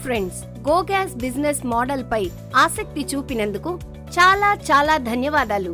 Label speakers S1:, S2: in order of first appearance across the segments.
S1: Friends, go gas business model పై ఆసక్తి చూపినందుకు చాలా ధన్యవాదాలు.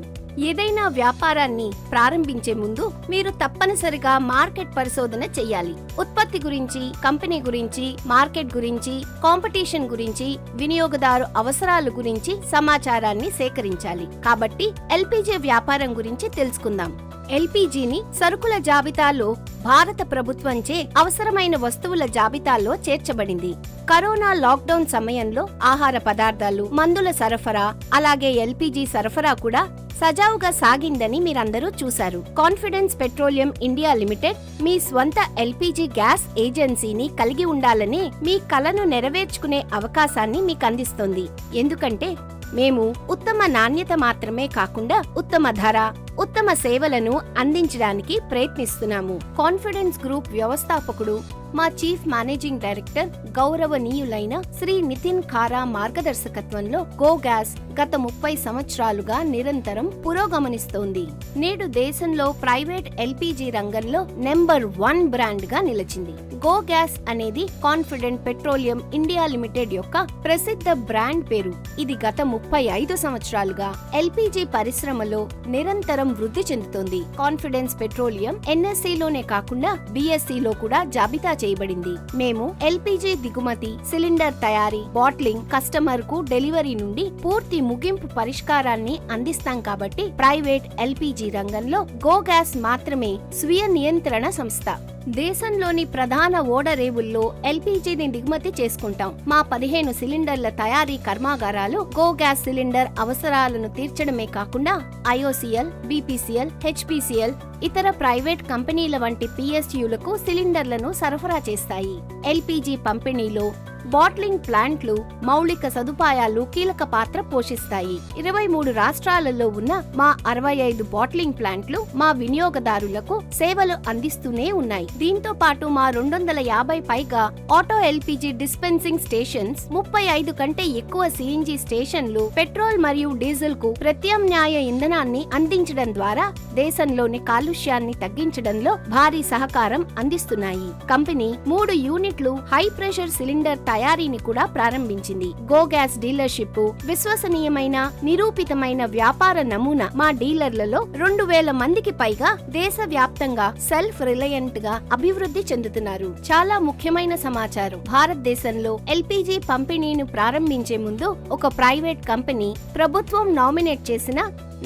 S1: ఏదైనా వ్యాపారాన్ని ప్రారంభించే ముందు మీరు తప్పనిసరిగా మార్కెట్ పరిశోధన చెయ్యాలి. ఉత్పత్తి గురించి, కంపెనీ గురించి, మార్కెట్ గురించి, కాంపిటీషన్ గురించి, వినియోగదారు అవసరాల గురించి సమాచారాన్ని సేకరించాలి. కాబట్టి ఎల్పీజీ వ్యాపారం గురించి తెలుసుకుందాం. ఎల్పీజీని సరుకుల జాబితాలో భారత ప్రభుత్వంచే అవసరమైన వస్తువుల జాబితాలో చేర్చబడింది. కరోనా లాక్డౌన్ సమయంలో ఆహార పదార్థాలు, మందుల సరఫరా, అలాగే ఎల్పీజీ సరఫరా కూడా సజావుగా సాగిందని మీరందరూ చూశారు. కాన్ఫిడెన్స్ పెట్రోలియం ఇండియా లిమిటెడ్ మీ స్వంత ఎల్పీజీ గ్యాస్ ఏజెన్సీని కలిగి ఉండాలని మీ కలను నెరవేర్చుకునే అవకాశాన్ని మీకు అందిస్తోంది. ఎందుకంటే మేము ఉత్తమ నాణ్యత మాత్రమే కాకుండా ఉత్తమ ధర, ఉత్తమ సేవలను అందించడానికి ప్రయత్నిస్తున్నాము. కాన్ఫిడెన్స్ గ్రూప్ వ్యవస్థాపకుడు, మా చీఫ్ మేనేజింగ్ డైరెక్టర్ గౌరవనీయులైన శ్రీ నితిన్ ఖారా మార్గదర్శకత్వంలో గో గ్యాస్ గత 30 సంవత్సరాలుగా నిరంతరం పురోగమనిస్తోంది. నేడు దేశంలో ప్రైవేట్ ఎల్పీజీ రంగంలో నెంబర్ 1 బ్రాండ్ గా నిలిచింది. గో గ్యాస్ అనేది కాన్ఫిడెంట్ పెట్రోలియం ఇండియా లిమిటెడ్ యొక్క ప్రసిద్ధ బ్రాండ్ పేరు. ఇది గత 35 సంవత్సరాలుగా ఎల్పీజీ పరిశ్రమలో నిరంతరం వృద్ధి చెందుతోంది. కాన్ఫిడెన్స్ పెట్రోలియం ఎన్ఎస్సీలోనే కాకుండా బిఎస్సీలో కూడా జాబితా చేయబడింది. మేము ఎల్పీజీ దిగుమతి, సిలిండర్ తయారీ, బాట్లింగ్, కస్టమర్ కు డెలివరీ నుండి పూర్తి ముగింపు పరిష్కారాన్ని అందిస్తాం. కాబట్టి ప్రైవేట్ ఎల్పీజీ రంగంలో గో గ్యాస్ మాత్రమే స్వీయ నియంత్రణ సంస్థ. దేశంలోని ప్రధాన ఓడరేవుల్లో ఎల్పీజీని దిగుమతి చేసుకుంటాం. మా 15 సిలిండర్ల తయారీ కర్మాగారాలు గో గ్యాస్ సిలిండర్ అవసరాలను తీర్చడమే కాకుండా ఐఓసీఎల్, బీపీసీఎల్, హెచ్పీసీఎల్, ఇతర ప్రైవేట్ కంపెనీల వంటి పిఎస్యులకు సిలిండర్లను సరఫరా చేస్తాయి. ఎల్పీజీ పంపిణీలో బాట్లింగ్ ప్లాంట్లు, మౌలిక సదుపాయాలు కీలక పాత్ర పోషిస్తాయి. 23 రాష్ట్రాలలో ఉన్న మా 65 బాట్లింగ్ ప్లాంట్లు మా వినియోగదారులకు సేవలు అందిస్తూనే ఉన్నాయి. దీంతో పాటు మా 250 పైగా ఆటో ఎల్పీజీ డిస్పెన్సింగ్ స్టేషన్స్, 35 కంటే ఎక్కువ సిఎన్జి స్టేషన్లు పెట్రోల్ మరియు డీజిల్ కు ప్రత్యామ్నాయ ఇంధనాన్ని అందించడం ద్వారా దేశంలోని కాలుష్యాన్ని తగ్గించడంలో భారీ సహకారం అందిస్తున్నాయి. కంపెనీ 3 యూనిట్లు హై ప్రెషర్ సిలిండర్ తయారీని కూడా ప్రారంభించింది. గో గ్యాస్ డీలర్షిప్ విశ్వసనీయమైన, నిరూపితమైన వ్యాపార నమూనా. మా డీలర్లలో 2000 మందికి పైగా దేశవ్యాప్తంగా సెల్ఫ్ రిలయంట్ గా అభివృద్ధి చెందుతున్నారు. చాలా ముఖ్యమైన సమాచారం. భారతదేశంలో ఎల్పీజీ పంపిణీని ప్రారంభించే ముందు ఒక ప్రైవేట్ కంపెనీ ప్రభుత్వం నామినేట్ చేసిన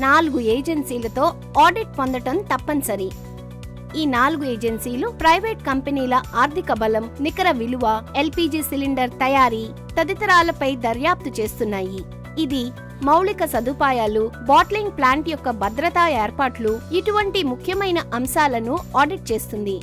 S1: 4 ఏజెన్సీలతో ఆడిట్ పొందటం తప్పనిసరి. ఈ 4 ఏజెన్సీలు ప్రైవేట్ కంపెనీల ఆర్థిక బలం, నికర విలువ, ఎల్పీజీ సిలిండర్ తయారీ తదితరాలపై దర్యాప్తు చేస్తున్నాయి. ఇది మౌలిక సదుపాయాలు, బాట్లింగ్ ప్లాంట్ యొక్క భద్రతా ఏర్పాట్లు, ఇటువంటి ముఖ్యమైన అంశాలను ఆడిట్ చేస్తుంది.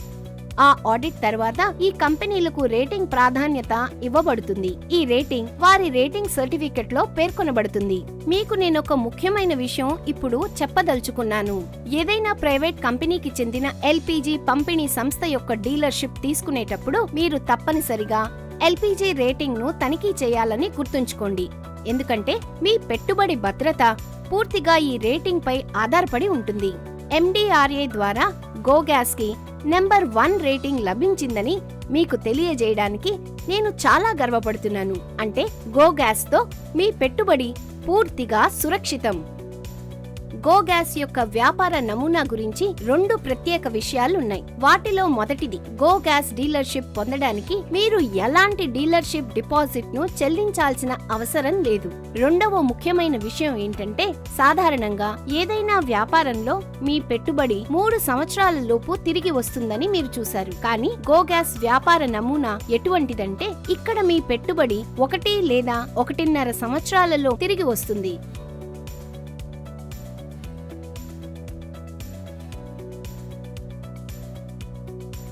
S1: ఆ ఆడిట్ తర్వాత ఈ కంపెనీలకు రేటింగ్ ప్రాధాన్యత ఇవ్వబడుతుంది. ఈ రేటింగ్ వారి రేటింగ్ సర్టిఫికెట్ లో పేర్కొనబడుతుంది. మీకు నేనొక ముఖ్యమైన విషయం ఇప్పుడు చెప్పదలుచుకున్నాను. ఏదైనా ప్రైవేట్ కంపెనీకి చెందిన ఎల్పీజీ పంపిణీ సంస్థ యొక్క డీలర్షిప్ తీసుకునేటప్పుడు మీరు తప్పనిసరిగా ఎల్పీజీ రేటింగ్ ను తనిఖీ చేయాలని గుర్తుంచుకోండి. ఎందుకంటే మీ పెట్టుబడి భద్రత పూర్తిగా ఈ రేటింగ్ పై ఆధారపడి ఉంటుంది. ఎండిఆర్ఏ ద్వారా గో గ్యాస్ కి నెంబర్ 1 రేటింగ్ లభించిందని మీకు తెలియజేయడానికి నేను చాలా గర్వపడుతున్నాను. అంటే గో గ్యాస్ తో మీ పెట్టుబడి పూర్తిగా సురక్షితం. గో గ్యాస్ యొక్క వ్యాపార నమూనా గురించి 2 ప్రత్యేక విషయాలున్నాయి. వాటిలో మొదటిది, గో గ్యాస్ డీలర్షిప్ పొందడానికి మీరు ఎలాంటి డీలర్షిప్ డిపాజిట్ ను చెల్లించాల్సిన అవసరం లేదు. రెండవ ముఖ్యమైన విషయం ఏంటంటే, సాధారణంగా ఏదైనా వ్యాపారంలో మీ పెట్టుబడి 3 సంవత్సరాల లోపు తిరిగి వస్తుందని మీరు చూశారు. కానీ గో గ్యాస్ వ్యాపార నమూనా ఎటువంటిదంటే, ఇక్కడ మీ పెట్టుబడి 1 లేదా 1.5 సంవత్సరాలలో తిరిగి వస్తుంది.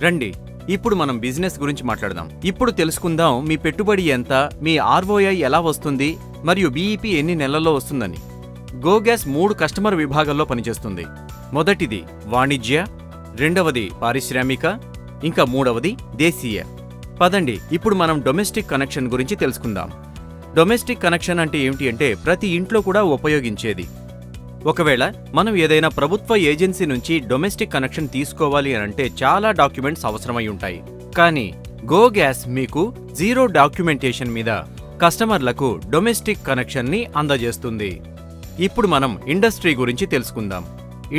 S2: రండి, ఇప్పుడు మనం బిజినెస్ గురించి మాట్లాడదాం. ఇప్పుడు తెలుసుకుందాం మీ పెట్టుబడి ఎంత, మీ ఆర్ఓఐ ఎలా వస్తుంది మరియు బీఈపీ ఎన్ని నెలల్లో వస్తుందని. గో గ్యాస్ 3 కస్టమర్ విభాగాల్లో పనిచేస్తుంది. మొదటిది వాణిజ్య, రెండవది పారిశ్రామిక, ఇంకా మూడవది దేశీయ. పదండి ఇప్పుడు మనం డొమెస్టిక్ కనెక్షన్ గురించి తెలుసుకుందాం. డొమెస్టిక్ కనెక్షన్ అంటే ఏమిటి అంటే, ప్రతి ఇంట్లో కూడా ఉపయోగించేది. ఒకవేళ మనం ఏదైనా ప్రభుత్వ ఏజెన్సీ నుంచి డొమెస్టిక్ కనెక్షన్ తీసుకోవాలి అంటే చాలా డాక్యుమెంట్స్ అవసరమై ఉంటాయి. కానీ గో గ్యాస్ మీకు జీరో డాక్యుమెంటేషన్ మీద కస్టమర్లకు డొమెస్టిక్ కనెక్షన్ని అందజేస్తుంది. ఇప్పుడు మనం ఇండస్ట్రీ గురించి తెలుసుకుందాం.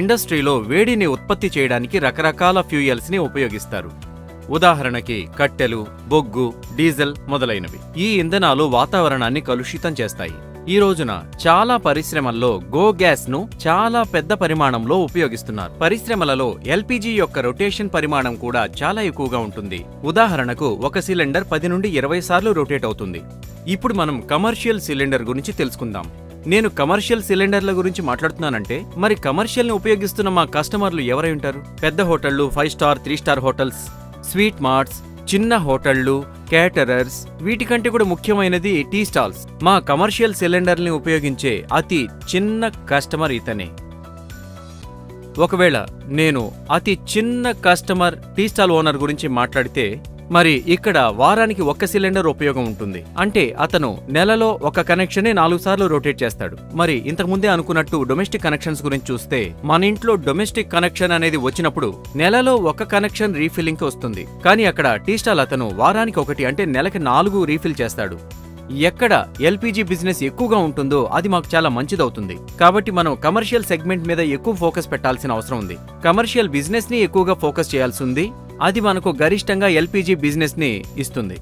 S2: ఇండస్ట్రీలో వేడిని ఉత్పత్తి చేయడానికి రకరకాల ఫ్యూయల్స్ని ఉపయోగిస్తారు. ఉదాహరణకి కట్టెలు, బొగ్గు, డీజిల్ మొదలైనవి. ఈ ఇంధనాలు వాతావరణాన్ని కలుషితం చేస్తాయి. ఈ రోజున చాలా పరిశ్రమల్లో గో గ్యాస్ ను చాలా పెద్ద పరిమాణంలో ఉపయోగిస్తున్నారు. పరిశ్రమలలో ఎల్పీజీ యొక్క రొటేషన్ పరిమాణం కూడా చాలా ఎక్కువగా ఉంటుంది. ఉదాహరణకు ఒక సిలిండర్ 10 నుండి 20 సార్లు రొటేట్ అవుతుంది. ఇప్పుడు మనం కమర్షియల్ సిలిండర్ గురించి తెలుసుకుందాం. నేను కమర్షియల్ సిలిండర్ల గురించి మాట్లాడుతున్నానంటే మరి కమర్షియల్ ని ఉపయోగిస్తున్న మా కస్టమర్లు ఎవరై ఉంటారు? పెద్ద హోటళ్లు, 5 star 3 star hotels, sweet marts, చిన్న హోటళ్లు, కేటరర్స్, వీటికంటే కూడా ముఖ్యమైనది టీ స్టాల్స్. మా కమర్షియల్ సిలిండర్ని ఉపయోగించే అతి చిన్న కస్టమర్ ఇతనే. ఒకవేళ నేను అతి చిన్న కస్టమర్ టీ స్టాల్ ఓనర్ గురించి మాట్లాడితే మరి ఇక్కడ వారానికి 1 సిలిండర్ ఉపయోగం ఉంటుంది. అంటే అతను నెలలో ఒక కనెక్షన్ 4 సార్లు రొటేట్ చేస్తాడు. మరి ఇంతకుముందే అనుకున్నట్టు డొమెస్టిక్ కనెక్షన్స్ గురించి చూస్తే మన ఇంట్లో డొమెస్టిక్ కనెక్షన్ అనేది వచ్చినప్పుడు నెలలో 1 కనెక్షన్ రీఫిల్లింగ్ కి వస్తుంది. కానీ అక్కడ టీ స్టాల్ అతను వారానికి 1 అంటే నెలకి 4 రీఫిల్ చేస్తాడు. ఎక్కడ ఎల్పీజీ బిజినెస్ ఎక్కువగా ఉంటుందో అది మాకు చాలా మంచిదవుతుంది. కాబట్టి మనం కమర్షియల్ సెగ్మెంట్ మీద ఎక్కువ ఫోకస్ పెట్టాల్సిన అవసరం ఉంది. కమర్షియల్ బిజినెస్ ని ఎక్కువగా ఫోకస్ చేయాల్సి ఉంది. అది మనకు గరిష్టంగా ఎల్పీజీ బిజినెస్ ని ఇస్తుంది.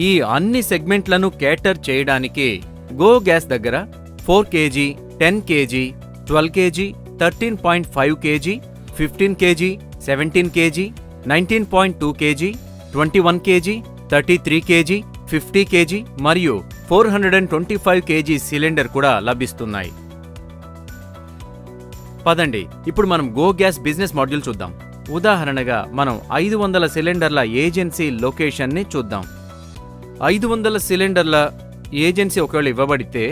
S2: ఈ అన్ని సెగ్మెంట్లను కేటర్ చేయడానికి గో గ్యాస్ దగ్గర 4 KG, 10 KG, 12 KG, 13.5 KG, 15 KG, 17 KG, 19.2 KG, 21 KG, 33 KG, 50 KG మరియు 425 కేజీ సిలిండర్ కూడా లభిస్తున్నాయి. పదండి ఇప్పుడు మనం గో గ్యాస్ బిజినెస్ మాడ్యూల్ చూద్దాం. ఉదాహరణగా మనం 500 సిలిండర్ల ఏజెన్సీ లొకేషన్ని చూద్దాం. 500 సిలిండర్ల ఏజెన్సీ ఒకవేళ ఇవ్వబడితే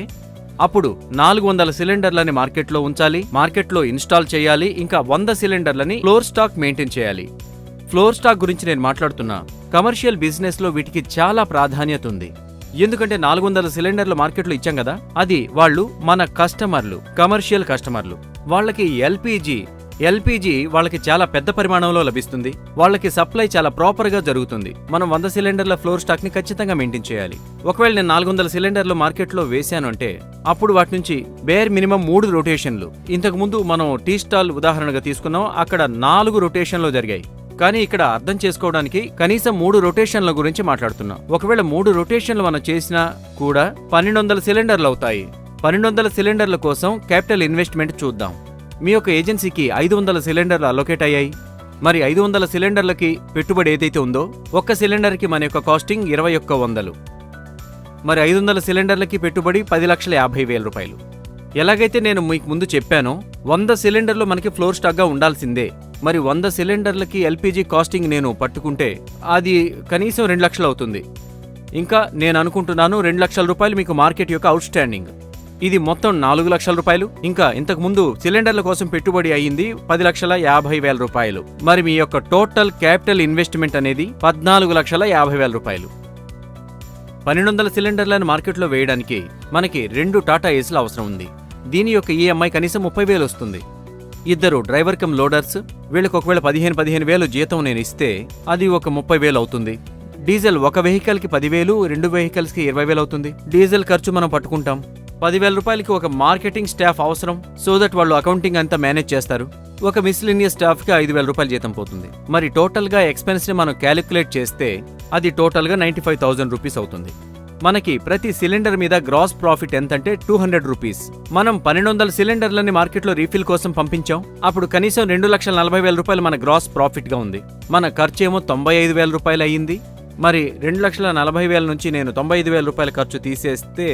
S2: అప్పుడు 400 సిలిండర్లని మార్కెట్లో ఉంచాలి, మార్కెట్లో ఇన్స్టాల్ చేయాలి, ఇంకా 100 సిలిండర్లని ఫ్లోర్ స్టాక్ మెయింటైన్ చేయాలి. ఫ్లోర్ స్టాక్ గురించి నేను మాట్లాడుతున్నా. కమర్షియల్ బిజినెస్ లో వీటికి చాలా ప్రాధాన్యత ఉంది. ఎందుకంటే 400 సిలిండర్లు మార్కెట్లో ఇచ్చాం కదా, అది వాళ్ళు మన కస్టమర్లు, కమర్షియల్ కస్టమర్లు. వాళ్ళకి ఎల్పీజీ వాళ్ళకి చాలా పెద్ద పరిమాణంలో లభిస్తుంది. వాళ్ళకి సప్లై చాలా ప్రాపర్ గా జరుగుతుంది. మనం 100 సిలిండర్ల ఫ్లోర్ స్టాక్ ని ఖచ్చితంగా మెయింటైన్ చేయాలి. ఒకవేళ నేను 400 సిలిండర్లు మార్కెట్లో వేశాను అంటే అప్పుడు వాటి నుంచి బేర్ మినిమం 3 రొటేషన్లు. ఇంతకు ముందు మనం టీ స్టాల్ ఉదాహరణగా తీసుకున్నాం, అక్కడ 4 రొటేషన్లు జరిగాయి. కానీ ఇక్కడ అర్థం చేసుకోవడానికి కనీసం 3 రొటేషన్ల గురించి మాట్లాడుతున్నాం. ఒకవేళ 3 రొటేషన్లు మనం చేసినా కూడా 1200 సిలిండర్లు అవుతాయి. 1200 సిలిండర్ల కోసం క్యాపిటల్ ఇన్వెస్ట్మెంట్ చూద్దాం. మీ యొక్క ఏజెన్సీకి 500 సిలిండర్లు అలొకేట్ అయ్యాయి. మరి 500 సిలిండర్లకి పెట్టుబడి ఏదైతే ఉందో 1 సిలిండర్కి మన యొక్క కాస్టింగ్ 2100. మరి 500 సిలిండర్లకి పెట్టుబడి 10,50,000 రూపాయలు. ఎలాగైతే నేను మీకు ముందు చెప్పానో 100 సిలిండర్లు మనకి ఫ్లోర్ స్టాక్గా ఉండాల్సిందే. మరి 100 సిలిండర్లకి ఎల్పీజీ కాస్టింగ్ నేను పట్టుకుంటే అది కనీసం 2 లక్షలు అవుతుంది. ఇంకా నేను అనుకుంటున్నాను 2 లక్షల రూపాయలు మీకు మార్కెట్ యొక్క అవుట్ స్టాండింగ్. ఇది మొత్తం 4 లక్షల రూపాయలు. ఇంకా ఇంతకు ముందు సిలిండర్ల కోసం పెట్టుబడి అయ్యింది 10,50,000 రూపాయలు. మరి మీ యొక్క టోటల్ క్యాపిటల్ ఇన్వెస్ట్మెంట్ అనేది 14,50,000 రూపాయలు. 1200 సిలిండర్లను మార్కెట్లో వేయడానికి మనకి 2 టాటా ఏస్ల అవసరం ఉంది. దీని యొక్క ఈఎంఐ కనీసం 30,000 వస్తుంది. 2 డ్రైవర్ కమ్ లోడర్స్, వీళ్ళకి ఒకవేళ 15,000 జీతం నేను ఇస్తే అది ఒక 30,000 అవుతుంది. డీజిల్ ఒక వెహికల్కి 10,000, 2 వెహికల్స్కి 20,000 అవుతుంది. డీజిల్ ఖర్చు మనం పట్టుకుంటాం. 10,000 రూపాయలకి ఒక మార్కెటింగ్ స్టాఫ్ అవసరం, సో దట్ వాళ్ళు అకౌంటింగ్ అంతా మేనేజ్ చేస్తారు. ఒక మిస్లినియస్ స్టాఫ్కి 5,000 రూపాయలు జీతం పోతుంది. మరి టోటల్గా ఎక్స్పెన్స్ని మనం క్యాలిక్యులేట్ చేస్తే అది టోటల్గా 95,000 రూపీస్ అవుతుంది. మనకి ప్రతి సిలిండర్ మీద గ్రాస్ ప్రాఫిట్ ఎంతంటే 200 రూపీస్. మనం 1200 సిలిండర్లని మార్కెట్లో రీఫిల్ కోసం పంపించాం. అప్పుడు కనీసం 2,40,000 రూపాయలు మన గ్రాస్ ప్రాఫిట్గా ఉంది. మన ఖర్చు ఏమో 95,000 రూపాయలు అయ్యింది. మరి 2,40,000 నుంచి నేను 95,000 రూపాయల ఖర్చు తీసేస్తే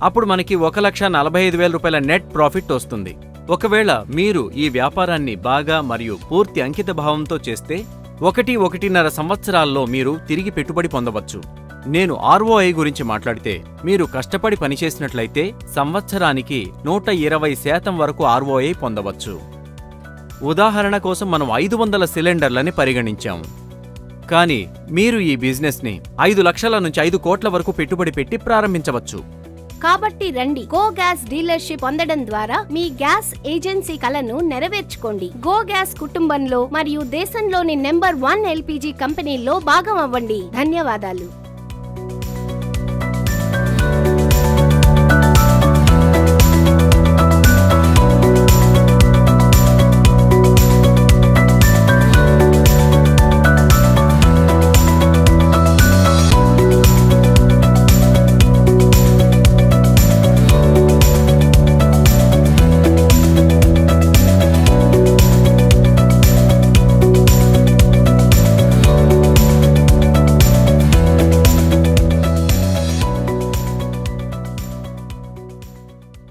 S2: అప్పుడు మనకి 1,45,000 రూపాయల నెట్ ప్రాఫిట్ వస్తుంది. ఒకవేళ మీరు ఈ వ్యాపారాన్ని బాగా మరియు పూర్తి అంకిత భావంతో చేస్తే 1-1.5 సంవత్సరాల్లో మీరు తిరిగి పెట్టుబడి పొందవచ్చు. నేను ROI గురించి మాట్లాడితే మీరు కష్టపడి పనిచేసినట్లయితే సంవత్సరానికి 120% వరకు ROI పొందవచ్చు. ఉదాహరణ కోసం మనం 500 సిలిండర్లని పరిగణించాము. కానీ మీరు ఈ బిజినెస్ని 5 లక్షల నుంచి 5 కోట్ల వరకు పెట్టుబడి పెట్టి ప్రారంభించవచ్చు.
S1: కాబట్టి రండి, గో గ్యాస్ డీలర్షిప్ పొందడం ద్వారా మీ గ్యాస్ ఏజెన్సీ కలను నెరవేర్చుకోండి. గో గ్యాస్ కుటుంబంలో మరియు దేశంలోని నెంబర్ 1 LPG కంపెనీలో భాగం అవ్వండి. ధన్యవాదాలు.